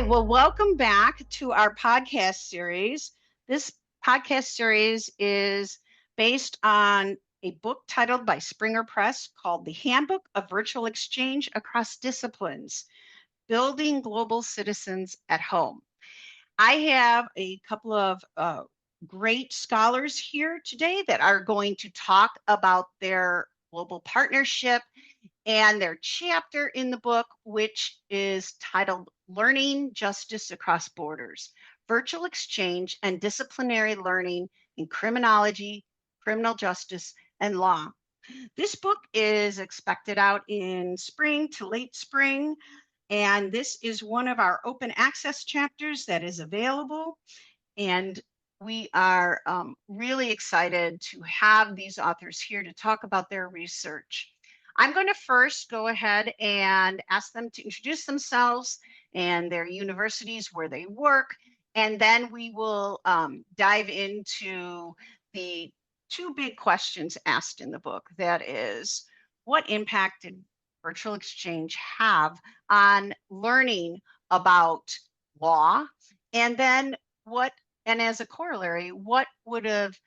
well, welcome back to our podcast series. This podcast series is based on a book titled by Springer Press called The Handbook of Virtual Exchange Across Disciplines, Building Global Citizens at Home. I have a couple of great scholars here today that are going to talk about their global partnership and their chapter in the book, which is titled Learning Justice Across Borders, Virtual Exchange and Disciplinary Learning in Criminology, Criminal Justice, and Law. This book is expected out in spring to late spring, and this is one of our open access chapters that is available. And we are really excited to have these authors here to talk about their research. I'm going to first go ahead and ask them to introduce themselves and their universities where they work, and then we will dive into the two big questions asked in the book. That is, what impact did virtual exchange have on learning about law? And then and as a corollary, what would have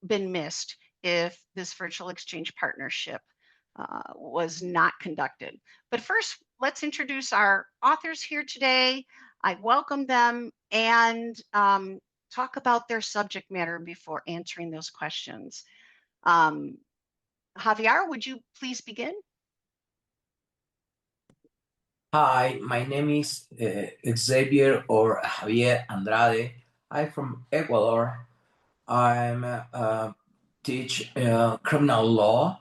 been missed if this virtual exchange partnership was not conducted? But first, let's introduce our authors here today. I welcome them and talk about their subject matter before answering those questions. Javier, would you please begin? Hi, my name is Xavier or Javier Andrade. I'm from Ecuador. I'm teach criminal law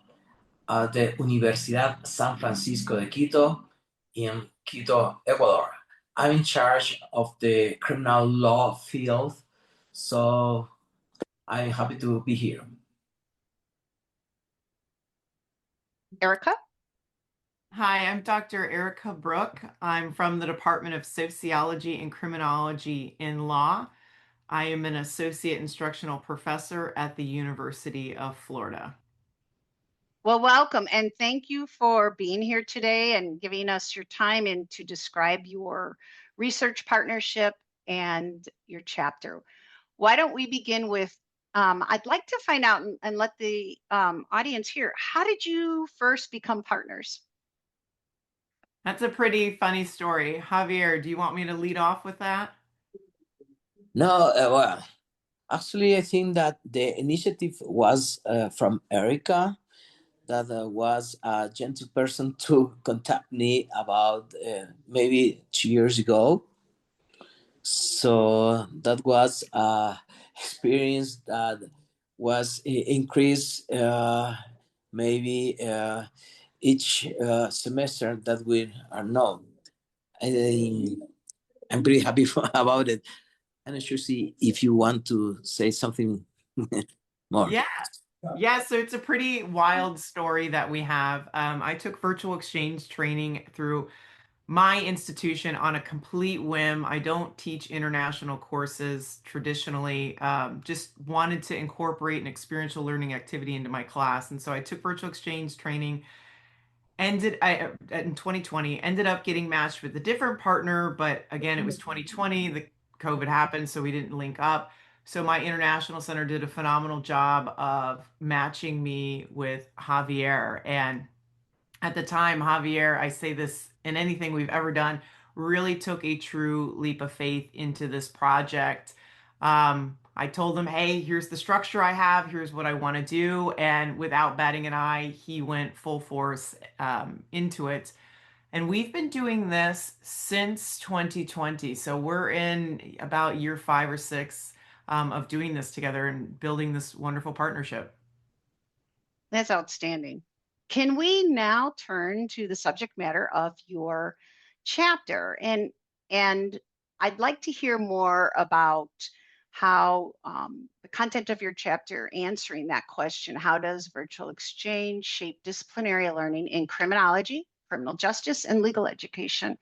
at the Universidad San Francisco de Quito in Quito, Ecuador. I'm in charge of the criminal law field, so I'm happy to be here. Erica? Hi, I'm Dr. Erica Brook. I'm from the Department of Sociology and Criminology in Law. I am an associate instructional professor at the University of Florida. Well, welcome, and thank you for being here today and giving us your time and to describe your research partnership and your chapter. Why don't we begin with, I'd like to find out and let the audience hear, how did you first become partners? That's a pretty funny story. Javier, do you want me to lead off with that? No, well, actually, I think that the initiative was from Erica, that was a gentle person to contact me about maybe 2 years ago. So that was experience that was increased maybe each semester that we are known. I'm pretty happy about it. I'm not sure see if you want to say something more. Yeah, so it's a pretty wild story that we have. I took virtual exchange training through my institution on a complete whim. I don't teach international courses traditionally, just wanted to incorporate an experiential learning activity into my class. And so I took virtual exchange training, in 2020, ended up getting matched with a different partner, but again, it was 2020, the COVID happened, so we didn't link up. So my international center did a phenomenal job of matching me with Javier. And at the time, Javier, I say this in anything we've ever done, really took a true leap of faith into this project. I told him, hey, here's the structure I have, here's what I want to do. And without batting an eye, he went full force into it. And we've been doing this since 2020. So we're in about year 5 or 6 of doing this together and building this wonderful partnership. That's outstanding. Can we now turn to the subject matter of your chapter? And I'd like to hear more about how the content of your chapter answering that question, how does virtual exchange shape disciplinary learning in criminology, criminal justice, and legal education?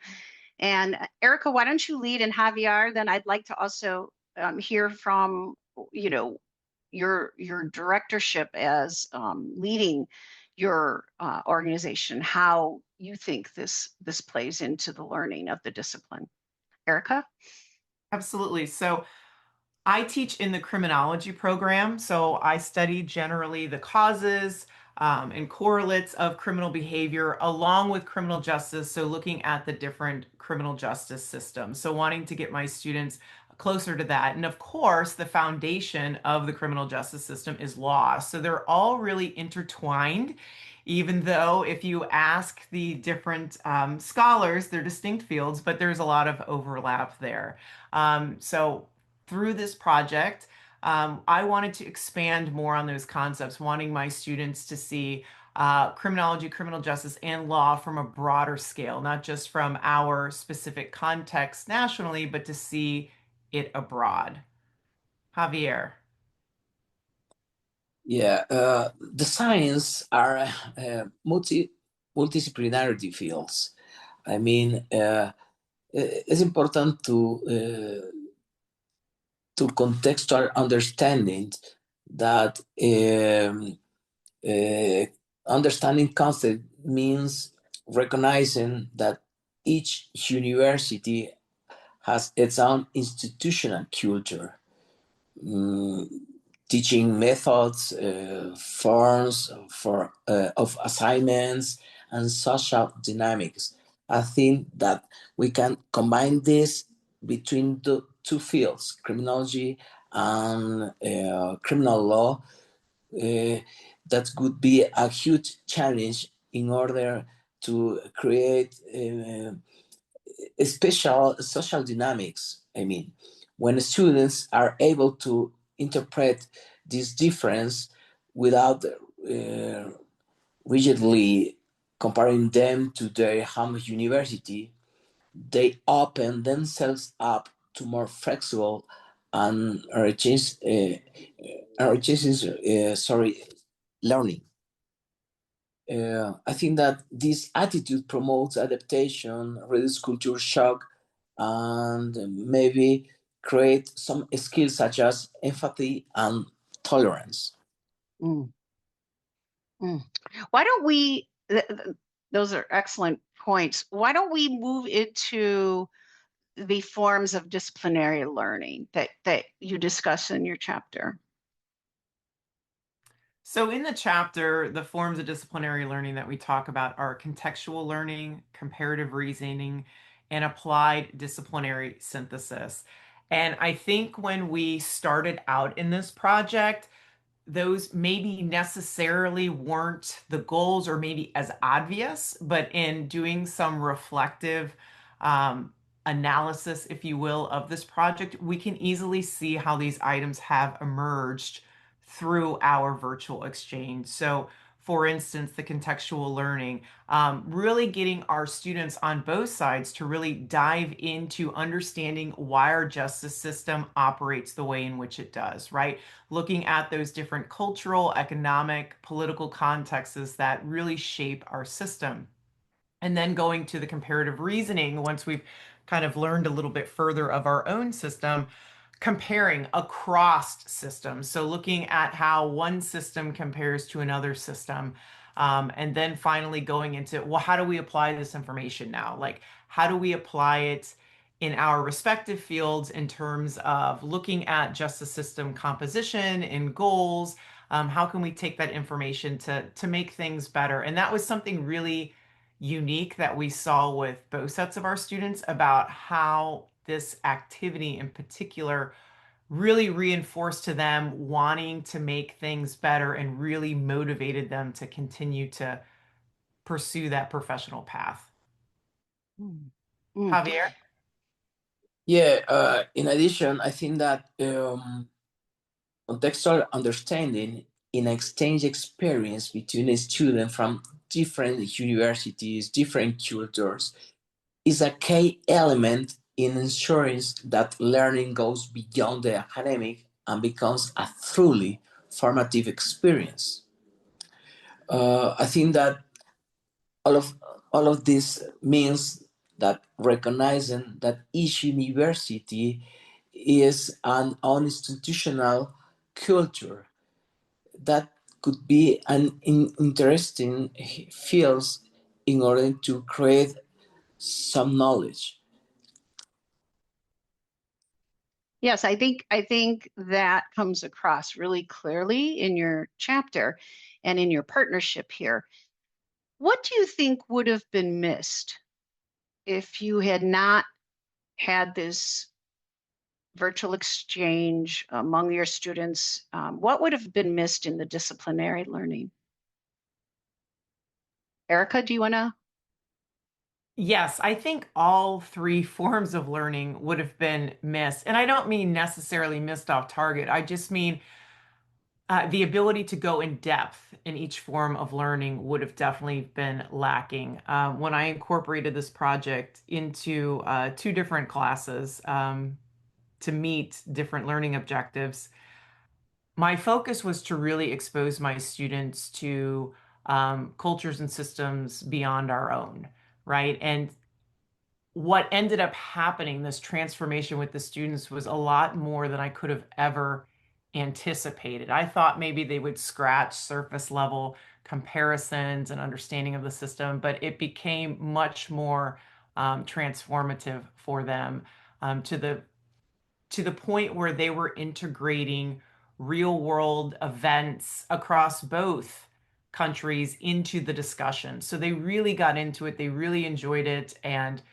And Erica, why don't you lead, and Javier, then I'd like to also hear from, your directorship as leading your organization, how you think this plays into the learning of the discipline. Erica? Absolutely. So I teach in the criminology program, so I study generally the causes and correlates of criminal behavior along with criminal justice. So, looking at the different criminal justice systems. So, wanting to get my students closer to that. And of course, the foundation of the criminal justice system is law. So, they're all really intertwined. Even though, if you ask the different scholars, they're distinct fields, but there's a lot of overlap there. So, through this project, I wanted to expand more on those concepts, wanting my students to see criminology, criminal justice, and law from a broader scale, not just from our specific context nationally, but to see it abroad. Javier. Yeah, the science are multidisciplinary fields. I mean, it's important to contextual understanding that uh, understanding concept means recognizing that each university has its own institutional culture, mm, teaching methods, forms of assignments, and social dynamics. I think that we can combine this between the two fields, criminology and criminal law. That could be a huge challenge in order to create special social dynamics. I mean, when students are able to interpret this difference without rigidly comparing them to their home university, they open themselves up to more flexible and learning. I think that this attitude promotes adaptation, reduces culture shock, and maybe create some skills such as empathy and tolerance. Mm. Mm. Why don't we, those are excellent points. Why don't we move into the forms of disciplinary learning that you discuss in your chapter? So, in the chapter, the forms of disciplinary learning that we talk about are contextual learning, comparative reasoning, and applied disciplinary synthesis. And I think when we started out in this project, those maybe necessarily weren't the goals or maybe as obvious, but in doing some reflective analysis, if you will, of this project, we can easily see how these items have emerged through our virtual exchange. So, for instance, the contextual learning, really getting our students on both sides to really dive into understanding why our justice system operates the way in which it does, right? Looking at those different cultural, economic, political contexts that really shape our system. And then going to the comparative reasoning, once we've kind of learned a little bit further of our own system, comparing across systems. So looking at how one system compares to another system. And then finally going into, well, how do we apply this information now? Like, how do we apply it in our respective fields in terms of looking at justice system composition and goals? How can we take that information to make things better? And that was something really unique that we saw with both sets of our students about how this activity in particular really reinforced to them wanting to make things better and really motivated them to continue to pursue that professional path. Mm. Mm. Javier? Yeah, in addition, I think that contextual understanding in exchange experience between a student from different universities, different cultures, is a key element in ensuring that learning goes beyond the academic and becomes a truly formative experience. I think that all of all of this means that recognizing that each university is an institutional culture that could be an interesting fields in order to create some knowledge. Yes, I think that comes across really clearly in your chapter and in your partnership here. What do you think would have been missed if you had not had this virtual exchange among your students? What would have been missed in the disciplinary learning? Erica, do you want to? Yes, I think all three forms of learning would have been missed. And I don't mean necessarily missed off target. I just mean the ability to go in depth in each form of learning would have definitely been lacking. When I incorporated this project into two different classes to meet different learning objectives, my focus was to really expose my students to cultures and systems beyond our own, right? And what ended up happening, this transformation with the students, was a lot more than I could have ever anticipated. I thought maybe they would scratch surface level comparisons and understanding of the system, but it became much more transformative for them to the point where they were integrating real world events across both countries into the discussion. So they really got into it, they really enjoyed it, and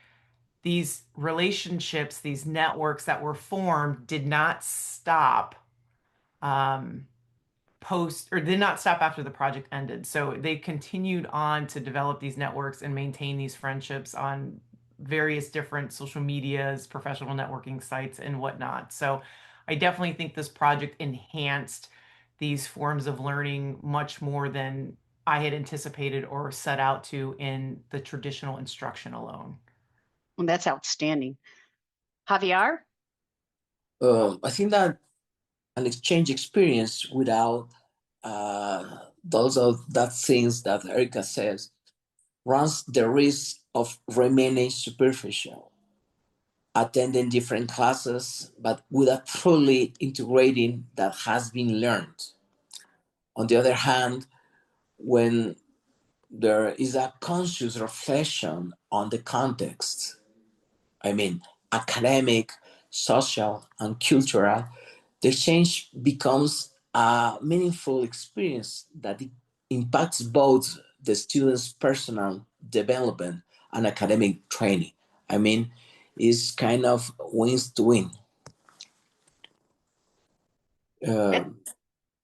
these relationships, these networks that were formed did not stop um, post or did not stop after the project ended. So they continued on to develop these networks and maintain these friendships on various different social medias, professional networking sites, and whatnot. So I definitely think this project enhanced these forms of learning much more than I had anticipated or set out to in the traditional instruction alone. Well, that's outstanding. Javier? I think that an exchange experience without those of that things that Erica says runs the risk of remaining superficial, attending different classes, but without fully integrating that has been learned. On the other hand, when there is a conscious reflection on the context, I mean, academic, social, and cultural, the exchange becomes a meaningful experience that impacts both the student's personal development and academic training. I mean, it's kind of wins to win. Uh,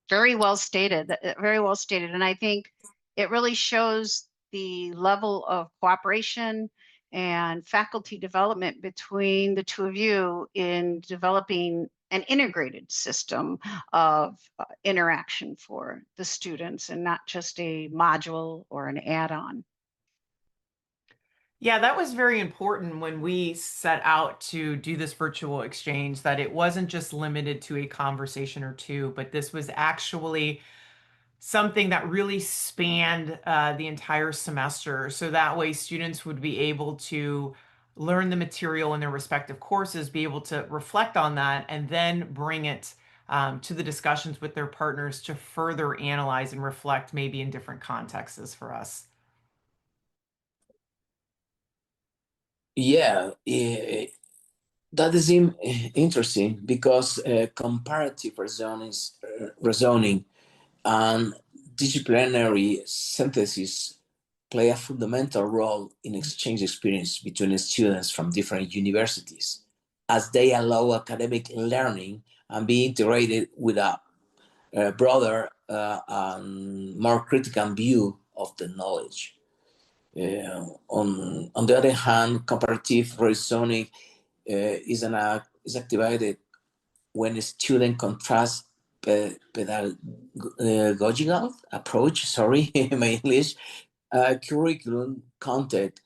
Very well stated. Very well stated. And I think it really shows the level of cooperation and faculty development between the two of you in developing an integrated system of interaction for the students and not just a module or an add-on. Yeah, that was very important when we set out to do this virtual exchange, that it wasn't just limited to a conversation or two, but this was actually something that really spanned the entire semester. So that way, students would be able to learn the material in their respective courses, be able to reflect on that, and then bring it to the discussions with their partners to further analyze and reflect maybe in different contexts for us. yeah, that is interesting because comparative reasoning and disciplinary synthesis play a fundamental role in exchange experience between students from different universities, as they allow academic learning and be integrated with a broader and more critical view of the knowledge. On the other hand, comparative reasoning is activated when a student contrasts pedagogical approach, sorry, my English, curriculum, content,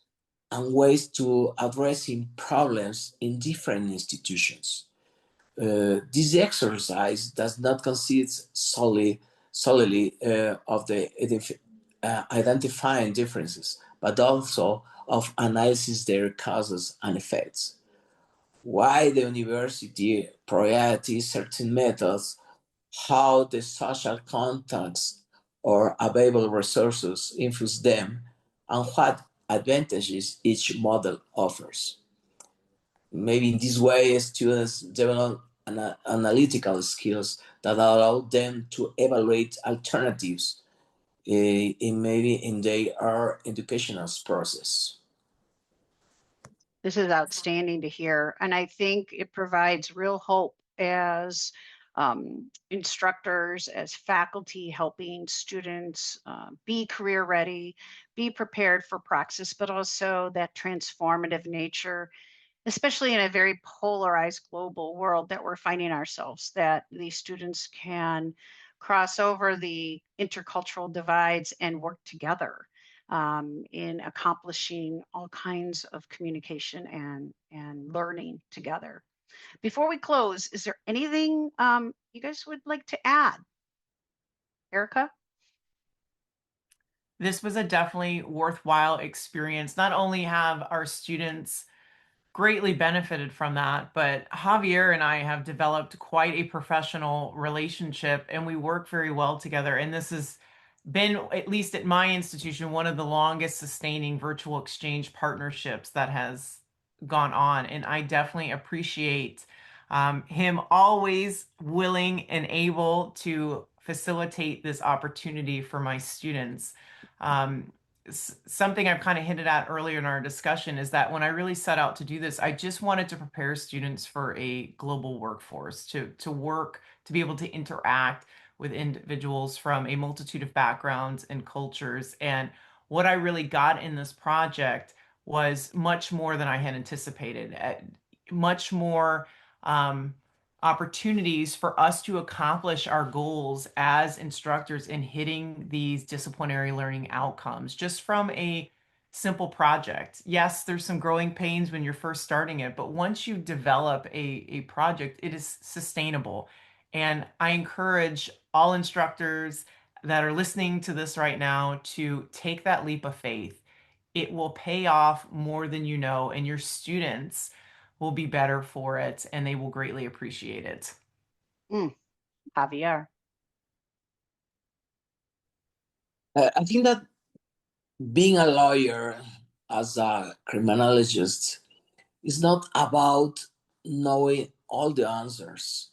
and ways to addressing problems in different institutions. This exercise does not consist solely of the identifying differences, but also of analysis their causes and effects. Why the university prioritizes certain methods, how the social context or available resources influence them, and what advantages each model offers. Maybe in this way, students develop analytical skills that allow them to evaluate alternatives in their educational process. This is outstanding to hear. And I think it provides real hope as instructors, as faculty, helping students be career ready, be prepared for praxis, but also that transformative nature, especially in a very polarized global world that we're finding ourselves, that these students can cross over the intercultural divides and work together in accomplishing all kinds of communication and learning together. Before we close, is there anything you guys would like to add? Erica? This was a definitely worthwhile experience. Not only have our students greatly benefited from that, but Javier and I have developed quite a professional relationship and we work very well together. And this has been, at least at my institution, one of the longest sustaining virtual exchange partnerships that has gone on. And I definitely appreciate him always willing and able to facilitate this opportunity for my students. Um, Something I've kind of hinted at earlier in our discussion is that when I really set out to do this, I just wanted to prepare students for a global workforce, to work, to be able to interact with individuals from a multitude of backgrounds and cultures. And what I really got in this project was much more than I had anticipated, much more opportunities for us to accomplish our goals as instructors in hitting these disciplinary learning outcomes just from a simple project. Yes, there's some growing pains when you're first starting it, but once you develop a project, it is sustainable. And I encourage all instructors that are listening to this right now to take that leap of faith. It will pay off more than you know, and your students will be better for it and they will greatly appreciate it. Javier. I think that being a lawyer as a criminologist is not about knowing all the answers,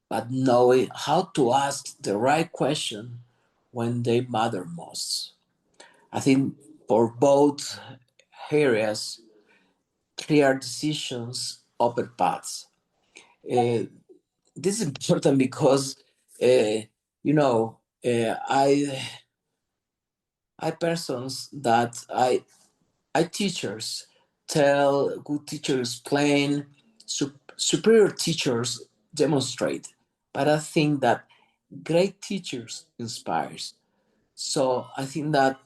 but knowing how to ask the right question when they matter most. I think for both areas, clear decisions open paths. This is important because, you know, I persons that I teachers tell, good teachers explain, superior teachers demonstrate. But I think that great teachers inspires. So I think that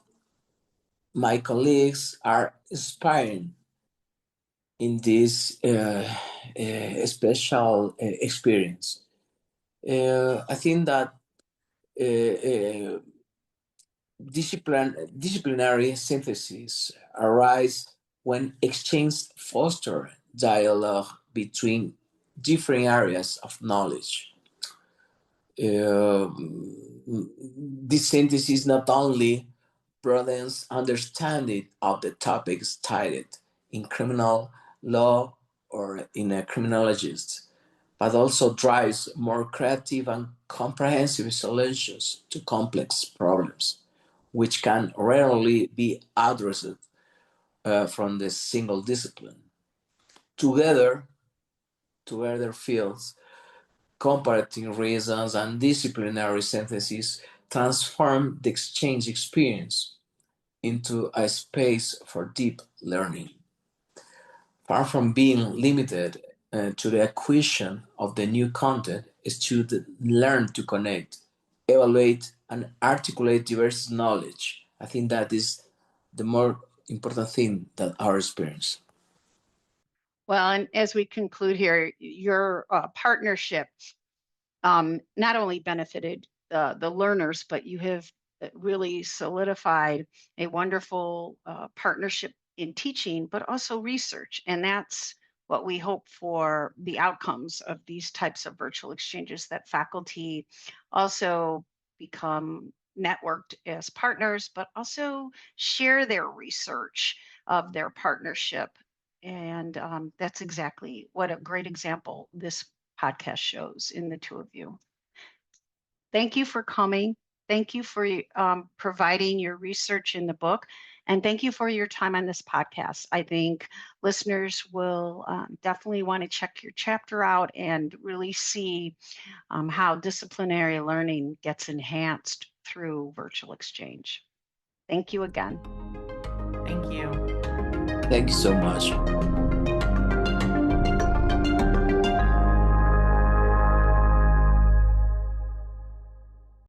my colleagues are inspiring in this special experience. I think that disciplinary synthesis arise when exchange foster dialogue between different areas of knowledge. This synthesis not only broadens understanding of the topics studied in criminal law or in a criminologist, but also drives more creative and comprehensive solutions to complex problems, which can rarely be addressed from the single discipline. Together, together fields, comparative reasons, and disciplinary synthesis transform the exchange experience into a space for deep learning. Far from being limited to the acquisition of the new content, students learn to connect, evaluate, and articulate diverse knowledge. I think that is the more important thing that our experience. Well, and as we conclude here, your partnership not only benefited the learners, but you have really solidified a wonderful partnership in teaching, but also research. And that's what we hope for the outcomes of these types of virtual exchanges, that faculty also become networked as partners, but also share their research of their partnership. And that's exactly what a great example this podcast shows in the two of you. Thank you for coming. Thank you for providing your research in the book. And thank you for your time on this podcast. I think listeners will definitely want to check your chapter out and really see how disciplinary learning gets enhanced through virtual exchange. Thank you again. Thank you. Thank you so much.